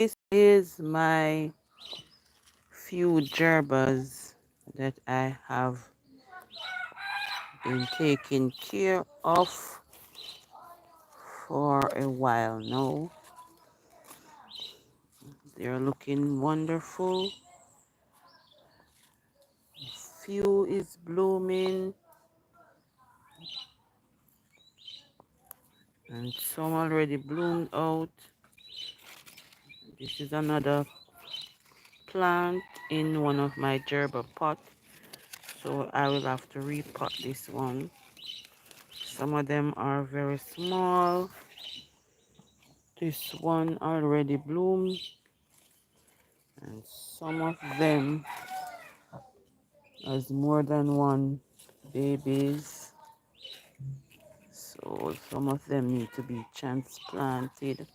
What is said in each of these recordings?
This is my few gerbas that I have been taking care of for a while now. They're looking wonderful. Few is blooming and some already bloomed out. This is another plant in one of my gerber pot, so I will have to repot this one. Some of them are very small. This one already bloomed, and some of them has more than one babies, so some of them need to be transplanted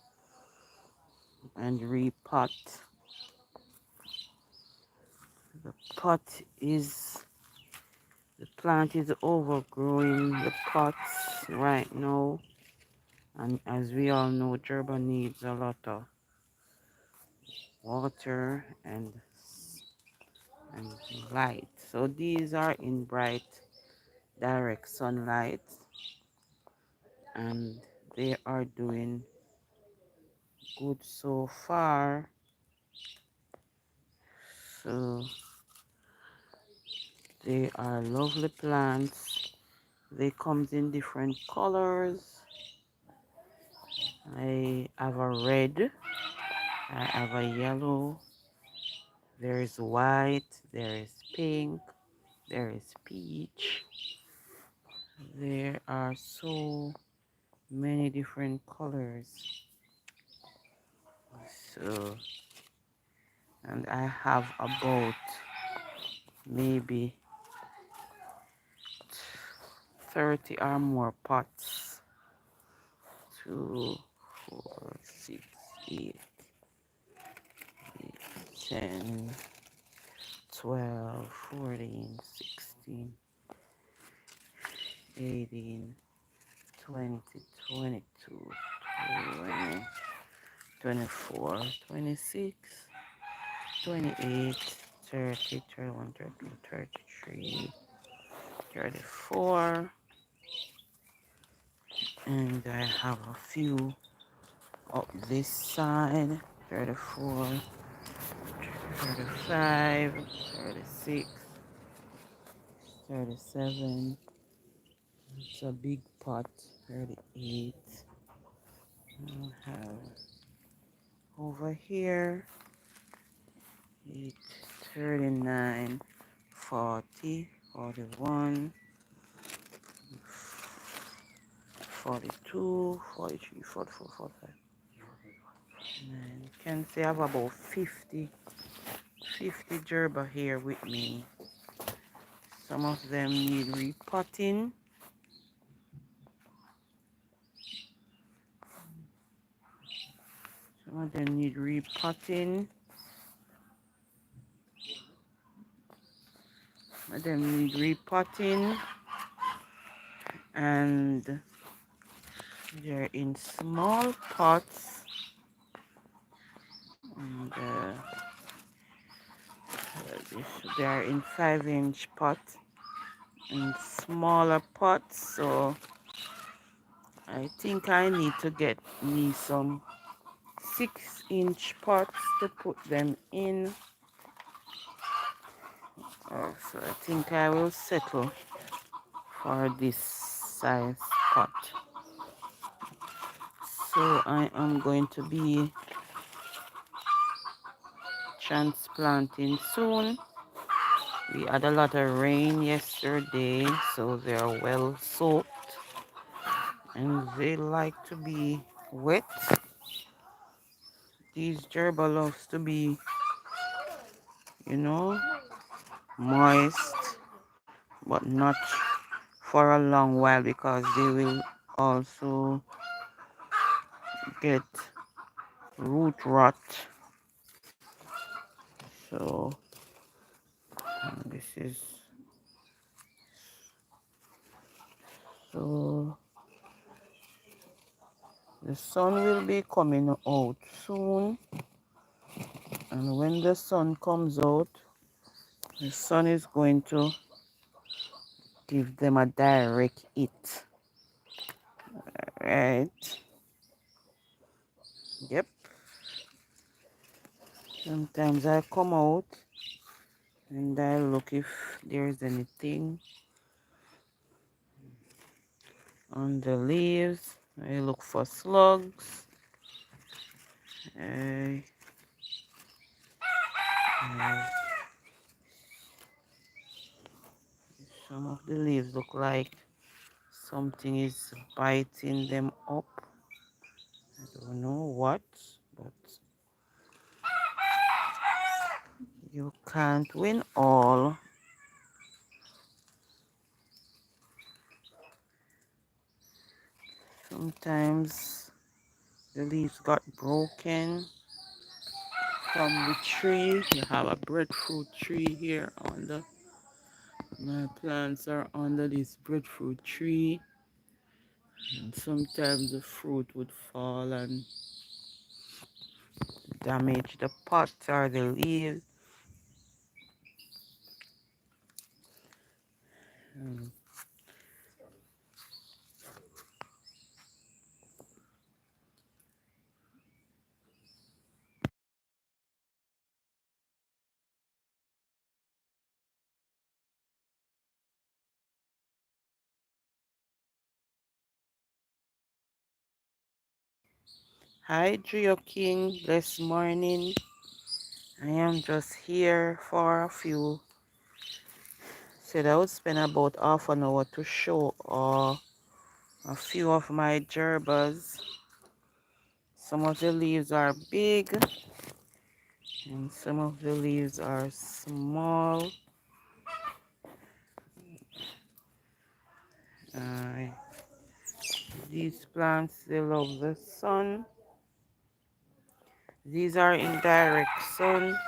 and repot. The pot is the plant is overgrowing the pots right now, and as we all know, gerber needs a lot of water and light. So these are in bright direct sunlight, and they are doing good so far. So they are lovely plants. They comes in different colors. I have a red, I have a yellow, there is white, there is pink, there is peach. There are so many different colors. So, and I have about maybe 30 or more pots. 2, 4, 6, 8, 10, 12, 14, 16, 18, 20, 22, 20, 24, 26, 28, 30, 31, 32, 33, 34, and I have a few up this side, 34, 35, 36, 37. It's a big pot, 38. I have over here, 8, 39, 40, 41, 42, 43, 44, 45. And you can see I have about 50 gerber here with me. Some of them need repotting. Some of them need repotting. Some of them need repotting. And they're in small pots. And they're in 5-inch pots and smaller pots. So I think I need to get me some 6-inch pots to put them in. So I think I will settle for this size pot. So I am going to be transplanting soon. We had a lot of rain yesterday, so they are well soaked and they like to be wet. These gerber loves to be, you know, moist, but not for a long while because they will also get root rot. So this is so the sun will be coming out soon. And when the sun comes out, the sun is going to give them a direct hit. Right? Yep. Sometimes I come out and I look if there's anything on the leaves. I look for slugs. Uh, uh, some of the leaves look like something is biting them up. I don't know what, but you can't win all. Sometimes the leaves got broken from the tree. You have a breadfruit tree here on the my plants are under this breadfruit tree, and sometimes the fruit would fall and damage the pot or the leaves. Um, Hi, Drio King. This morning, I am just here for a few. Said I would spend about half an hour to show a few of my gerbas. Some of the leaves are big and some of the leaves are small. Uh, these plants, they love the sun. These are in direct sun.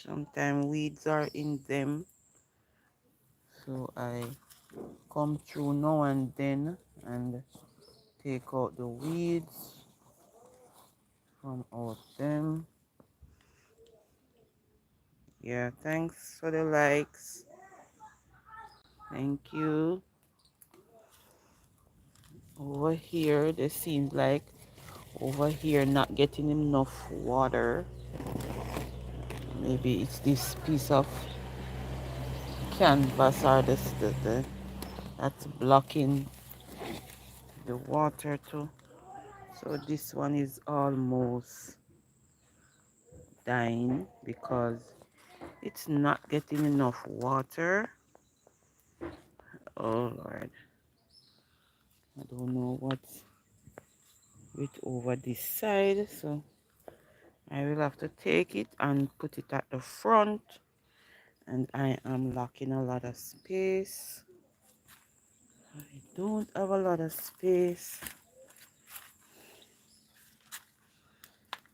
Sometimes weeds are in them. So I come through now and then and take out the weeds from out them. Yeah, thanks for the likes. Thank you. Over here, there seems like over here not getting enough water. Maybe it's this piece of canvas or that's blocking the water too. So this one is almost dying because it's not getting enough water. Oh Lord, I don't know what's with over this side, so I will have to take it and put it at the front, and I am lacking a lot of space. I don't have a lot of space.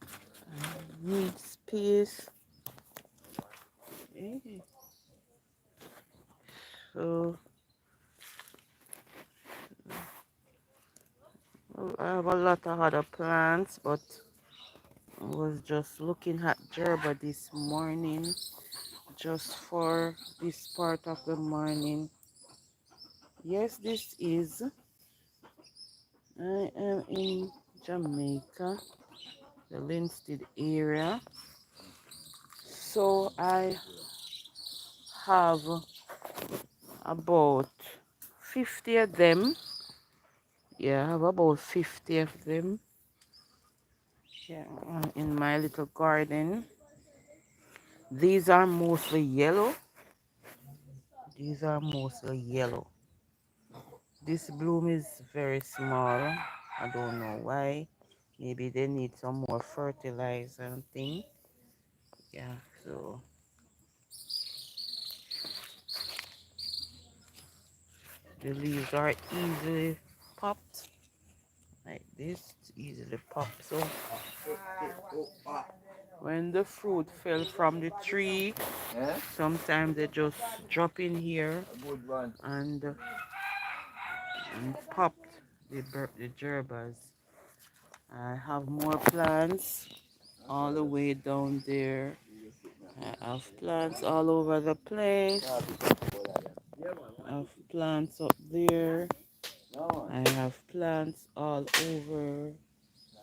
I need space. Eh, so well, I have a lot of other plants, but I was just looking at Gerber this morning, just for this part of the morning. Yes, this is. I am in Jamaica, the Linstead area. So I have about 50 of them. Yeah, I have about 50 of them. Yeah, in my little garden. These are mostly yellow. These are mostly yellow. This bloom is very small. I don't know why. Maybe they need some more fertilizer and thing. Yeah, so the leaves are easily popped like this. It's easily popped. So when the fruit fell from the tree, sometimes they just drop in here and popped. the gerbas. I have more plants all the way down there. I have plants all over the place. I have plants up there. I have plants all over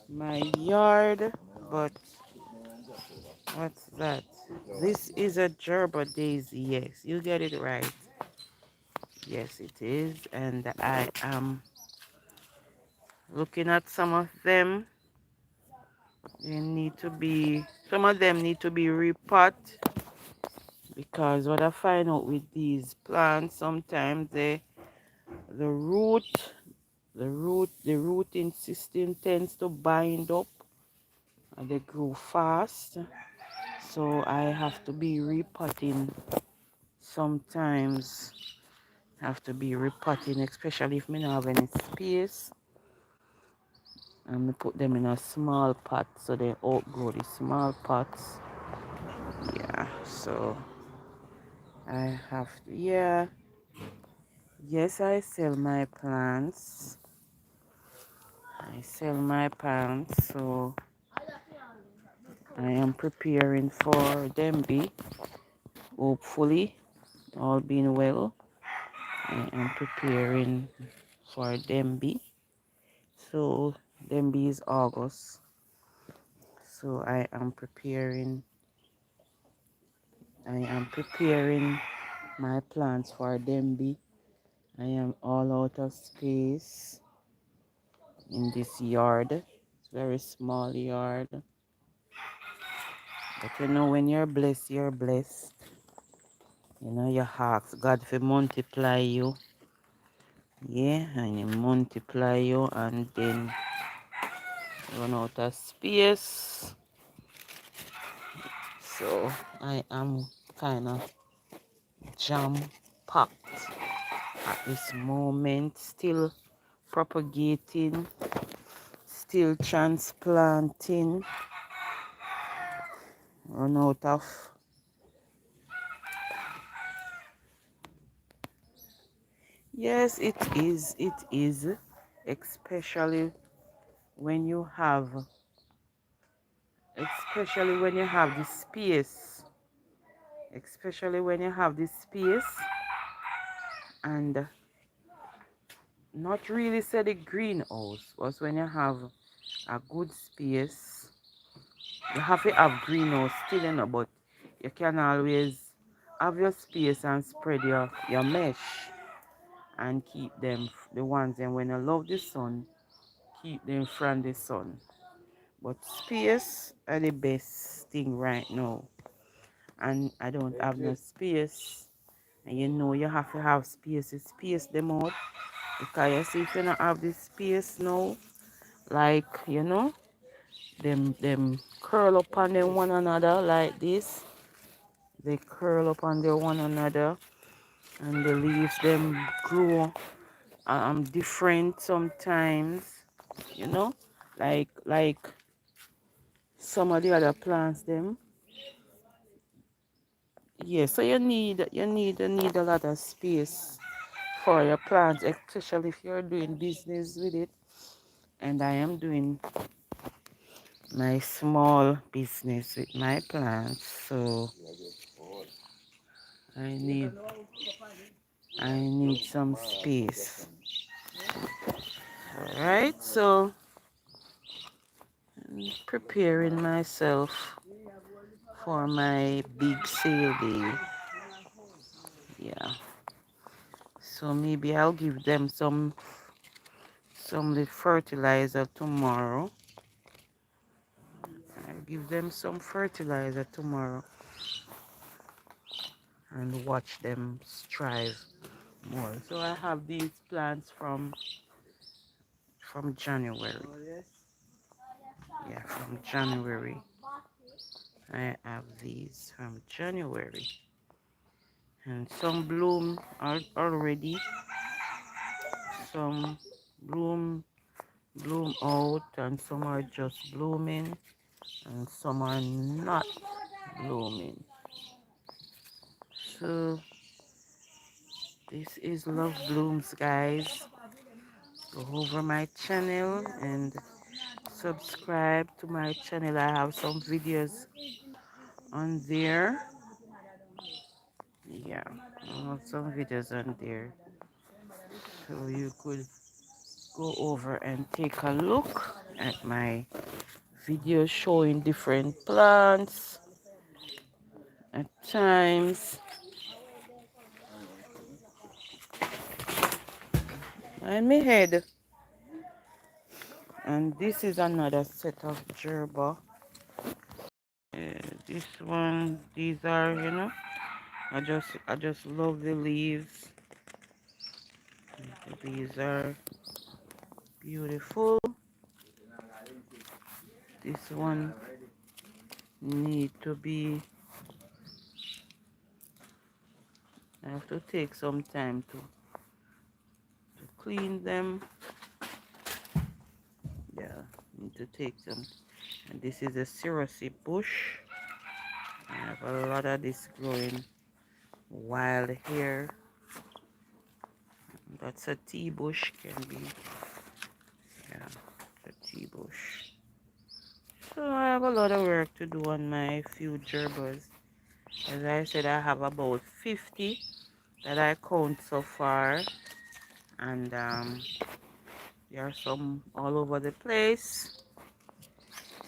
my yard. But what's that? This is a gerber daisy. Yes, you get it right. Yes, it is. And I am looking at some of them. They need to be, some of them need to be repot, because what I find out with these plants, sometimes the root, the rooting system tends to bind up and they grow fast. So I have to be repotting sometimes. Have to be repotting, especially if I don't have any space. And I put them in a small pot so they outgrow the small pots. Yeah, so I have to, yeah. Yes, I sell my plants. I sell my plants, so I am preparing for Demby. Hopefully, all being well, I am preparing for Demby. So Demby is August. So I am preparing my plants for Demby. I am all out of space in this yard. It's a very small yard. But you know, when you're blessed, you're blessed. You know, you ask God to multiply you. Yeah, and He multiply you, and then run out of space. So I am kind of jam packed at this moment, still propagating, still transplanting, run out of. Yes, it is. It is. Especially when you have, especially when you have the space. Especially when you have the space and not really say the greenhouse, but when you have a good space, you have to have greenhouse still, you know, but you can always have your space and spread your mesh and keep them, the ones, and when you love the sun, keep them from the sun. But space are the best thing right now, and I don't have no space. And you know, you have to have space to space them out, because you see, if you don't have the space now, like, you know, them curl up on them one another like this. They curl up on their one another, and the leaves them grow different sometimes, you know, like some of the other plants them. Yeah, so you need a lot of space for your plants, especially if you're doing business with it. And I am doing my small business with my plants, so I need I need some space. All right, so I'm preparing myself for my big sale day. Yeah, so maybe I'll give them some fertilizer tomorrow. I'll give them some fertilizer tomorrow and watch them strive more. So I have these plants from January. Yeah, from January. I have these from January. And some bloom are already. Some bloom out, and some are just blooming, and some are not blooming. So this is love blooms, guys. go over my channel and subscribe to my channel. I have some videos on there. Yeah, I have some videos on there, so you could go over and take a look at my videos showing different plants at times. And me head. And this is another set of gerber. This one, these are, I just love the leaves. These are beautiful. This one need to be, I have to take some time to clean them. Yeah, need to take them. And this is a cerasee bush. I have a lot of this growing wild here. That's a tea bush, can be. Yeah, a tea bush. So I have a lot of work to do on my few gerbers. As I said, I have about 50 that I count so far. And there are some all over the place.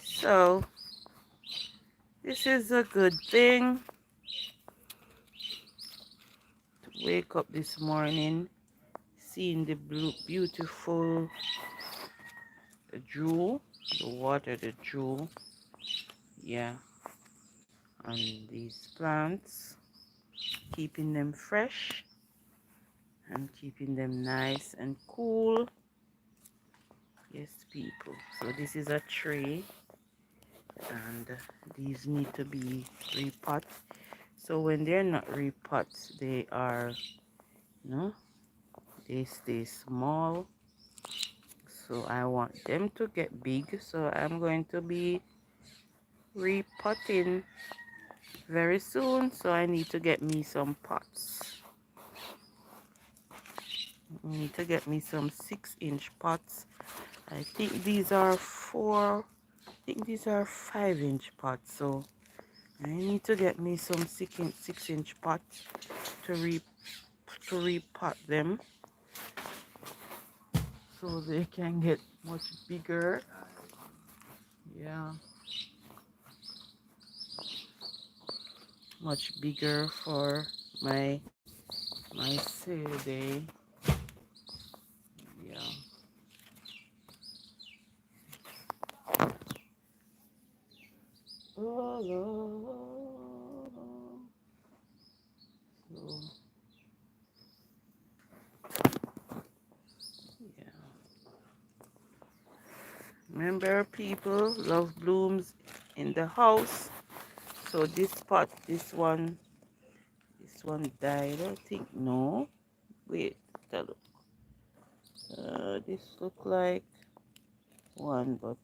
So this is a good thing to wake up this morning, seeing the beautiful dew, the water, the dew, yeah, on these plants, keeping them fresh and keeping them nice and cool. Yes, people. So this is a tray, and these need to be repot. So when they're not repot, they are, they stay small. So I want them to get big. So I'm going to be repotting very soon. So I need to get me some pots. I need to get me some 6-inch pots. I think these are 5-inch pots. So I need to get me some 6-inch pots to repot them, so they can get much bigger. Yeah, much bigger for my sale day. Yeah. So, yeah. Remember, people, love blooms in the house. So this pot, this one died. I think no. Wait, tell. This look like one, but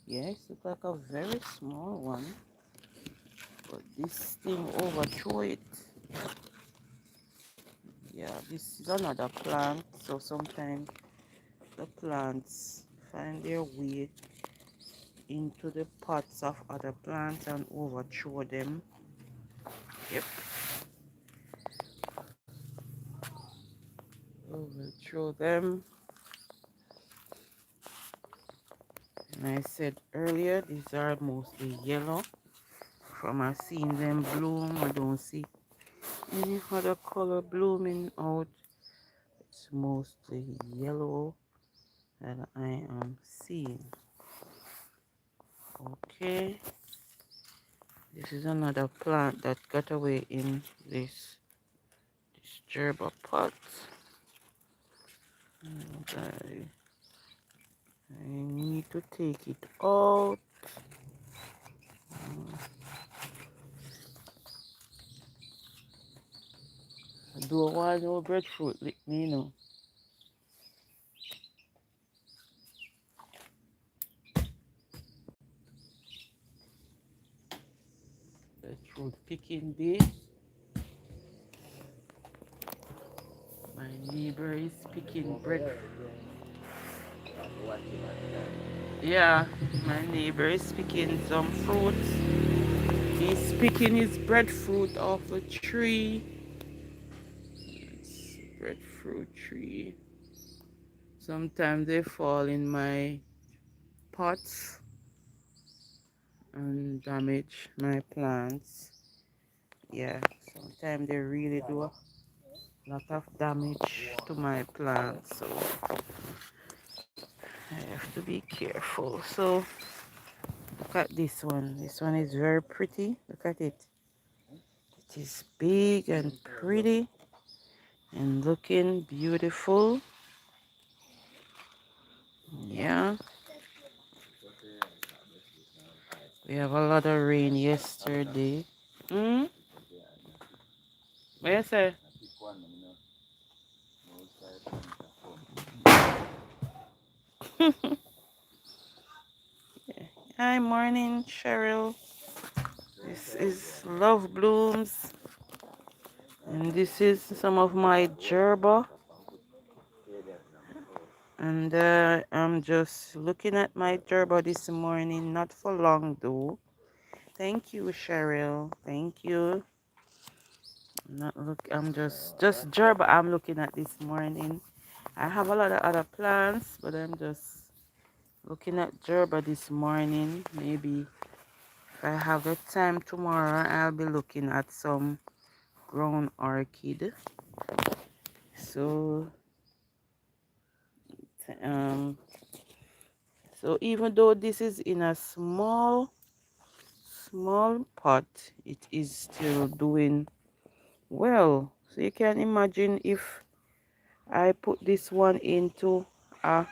yes, it's like a very small one. But this thing overthrew it. Yeah, this is another plant. So sometimes the plants find their way into the pots of other plants and overthrow them. Yep, overthrow them. And I said earlier, these are mostly yellow. From I seeing them bloom, I don't see any other color blooming out. It's mostly yellow that I am seeing. Okay, this is another plant that got away in this gerber pot. And I need to take it out. I don't want no breadfruit lick me, Breadfruit picking day. My neighbor is picking breadfruit. Yeah, my neighbor is picking some fruits. He's picking his breadfruit off a tree. It's a breadfruit tree. Sometimes they fall in my pots and damage my plants. Yeah, sometimes they really do a lot of damage to my plants, so I have to be careful. So look at this one. This one is very pretty. Look at it. It is big and pretty and looking beautiful. Yeah, we have a lot of rain yesterday. Hmm? What you say? Hi, morning, Cheryl. This is Love Blooms, and this is some of my gerber. And I'm just looking at my gerber this morning, not for long though. Thank you, Cheryl. Thank you. Not look. I'm just gerber. I'm looking at this morning. I have a lot of other plants, but I'm just looking at gerber this morning. Maybe if I have the time tomorrow, I'll be looking at some ground orchid. So um so even though this is in a small pot, it is still doing well. So you can imagine if I put this one into a,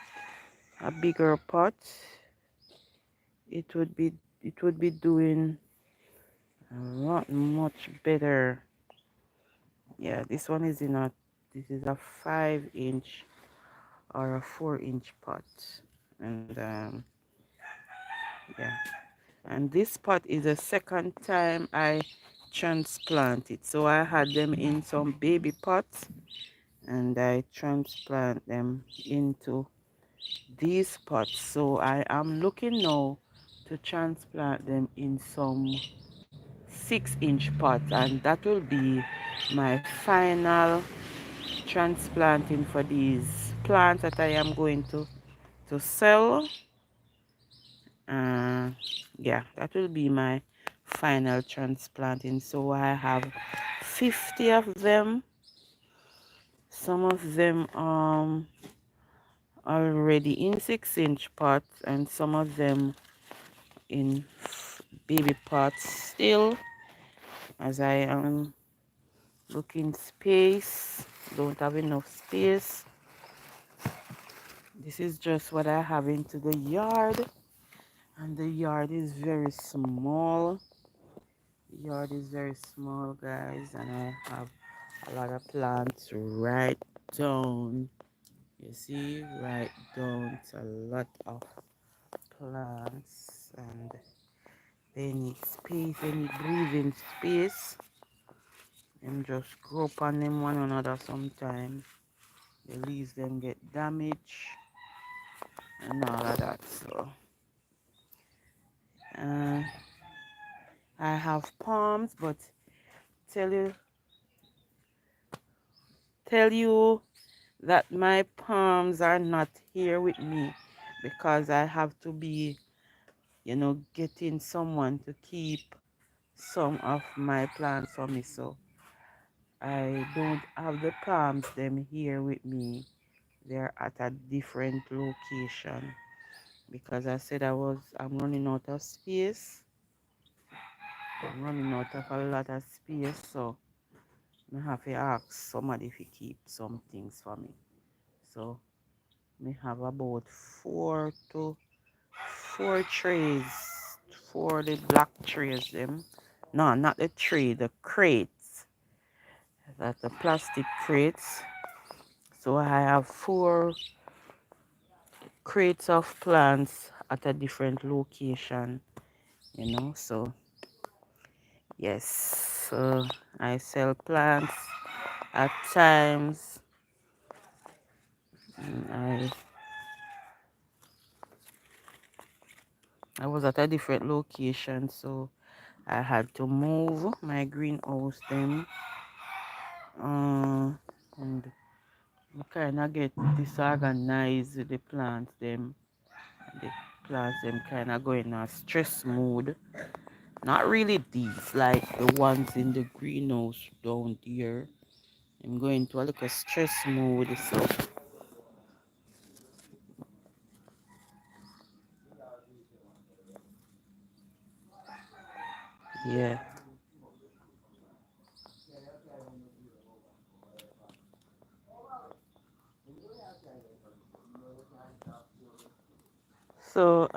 a bigger pot, it would be doing a lot much better. Yeah, this one is in a, this is a 5 inch or a 4 inch pot. And yeah, and this pot is the second time I transplant it. So I had them in some baby pots and I transplant them into these pots. So I am looking now to transplant them in some 6 inch pots, and that will be my final transplanting for these plants that I am going to sell. uh, yeah, that will be my final transplanting. So I have 50 of them. Some of them already in 6 inch pots and some of them in baby pots still, as I am looking space, don't have enough space. This is just what I have into the yard, and the yard is very small. Yard is very small, guys, and I have a lot of plants right down, you see, right down. It's a lot of plants and they need space, they need breathing space, and just grow up on them one another. Sometimes the leaves them get damaged and all of that. So uh, I have palms, but tell you tell you that my palms are not here with me because I have to be, getting someone to keep some of my plants for me. So I don't have the palms them here with me. They're at a different location because I said I'm running out of space. I'm running out of a lot of space, so I have to ask somebody if he keep some things for me. So we have about four trays, four the black trays them. No, not the tray, the crates. That's the plastic crates. So I have four crates of plants at a different location, So yes, so I sell plants at times. And I was at a different location, so I had to move my greenhouse them, and kind of get disorganized with the plants them. The plants them kind of go in a stress mood. Not really these, like the ones in the greenhouse down there. I'm going to a little stress mood, so yeah. So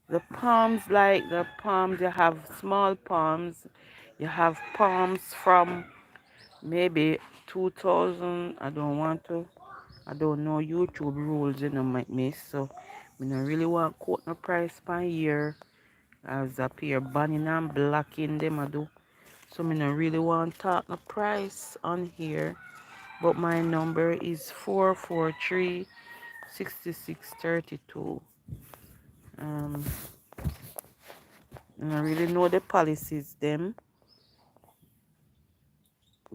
the palms, like the palms, you have small palms, you have palms from maybe 2000. I don't know YouTube rules, make me, so I don't really want quote no price per year as a pair banning and blocking them I do. So I don't really want talk no price on here. But my number is 443 6632. Um I really know the policies them.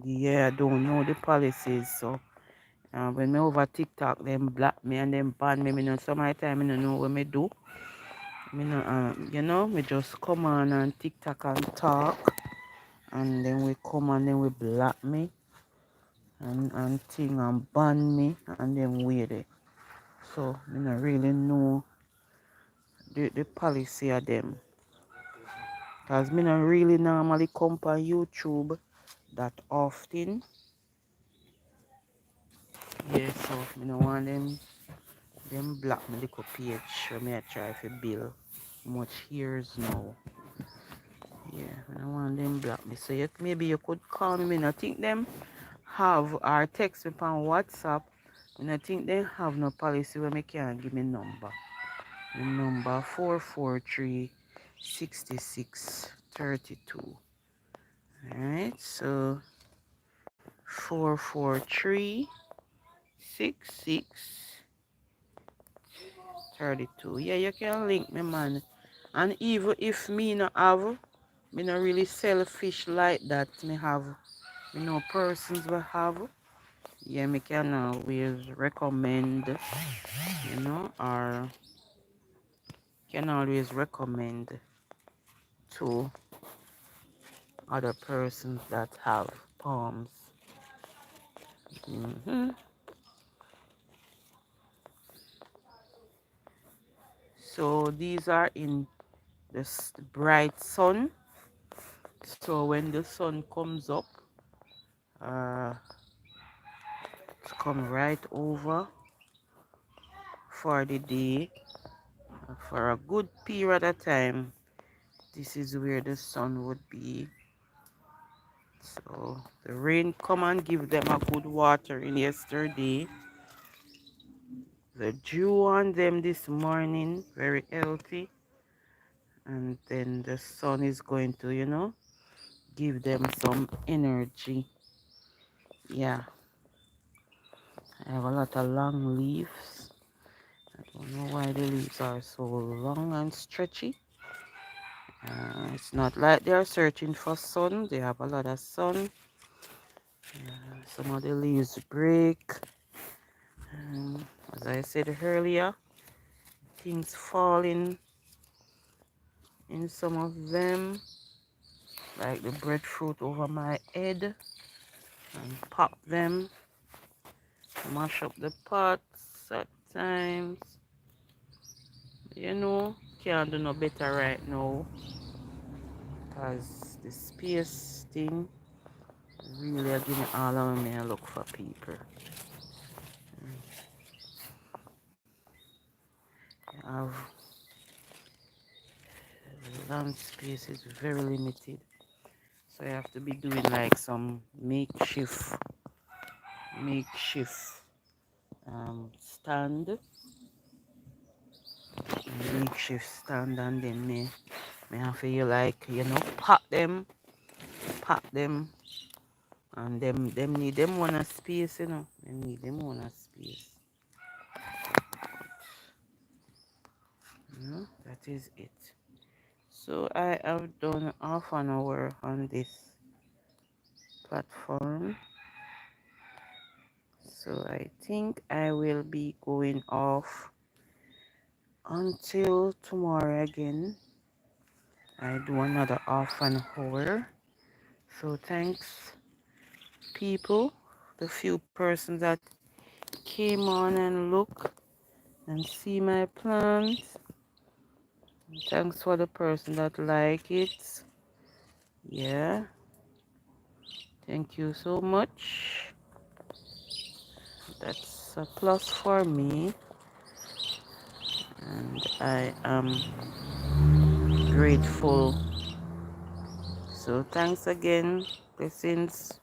Yeah, I don't know the policies, so when me over TikTok, them block me and them ban me. Me know some of the time I don't know what me do. Me know, me just come on TikTok and talk, and then we come and then we block me and thing and ban me and then wait it. So me not really know the policy of them, cause me not really normally come on YouTube that often. Yeah, so me no want them block me little page when me I try to build much years now. Yeah, I don't want them block me. So maybe you could call me. I think them have or text me on WhatsApp. And I think they have no policy where me can give me number. The number 443 6632. Alright, so 443 6632. Yeah, you can link me, man. And even if me not have, me not really selfish like that. Me have, persons will have. Yeah, me can always recommend, or can always recommend to other persons that have palms. hmm So these are in the bright sun. So when the sun comes up, uh, it's come right over for the day for a good period of time. This is where the sun would be. So the rain come and give them a good watering yesterday. The dew on them this morning, very healthy. And then the sun is going to, give them some energy. Yeah, I have a lot of long leaves. I don't know why the leaves are so long and stretchy. It's not like they are searching for sun. They have a lot of sun. Some of the leaves break. As I said earlier, things falling in some of them, like the breadfruit over my head, and pop them, mash up the pots at times. Can't do no better right now, because the space thing really are giving all of me a look for people. Have land space is very limited, so I have to be doing like some makeshift stand, and then me have to like pack them, and them need them one a space, they need them one a space. that is it. So I have done half an hour on this platform. So I think I will be going off until tomorrow again. I do another half an hour. So thanks people, the few persons that came on and look and see my plants. Thanks for the person that like it. Yeah, thank you so much. That's a plus for me, and I am grateful. So thanks again, blessings,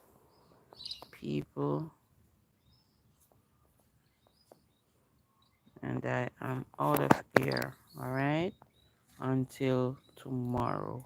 people, and I am out of here. All right, until tomorrow.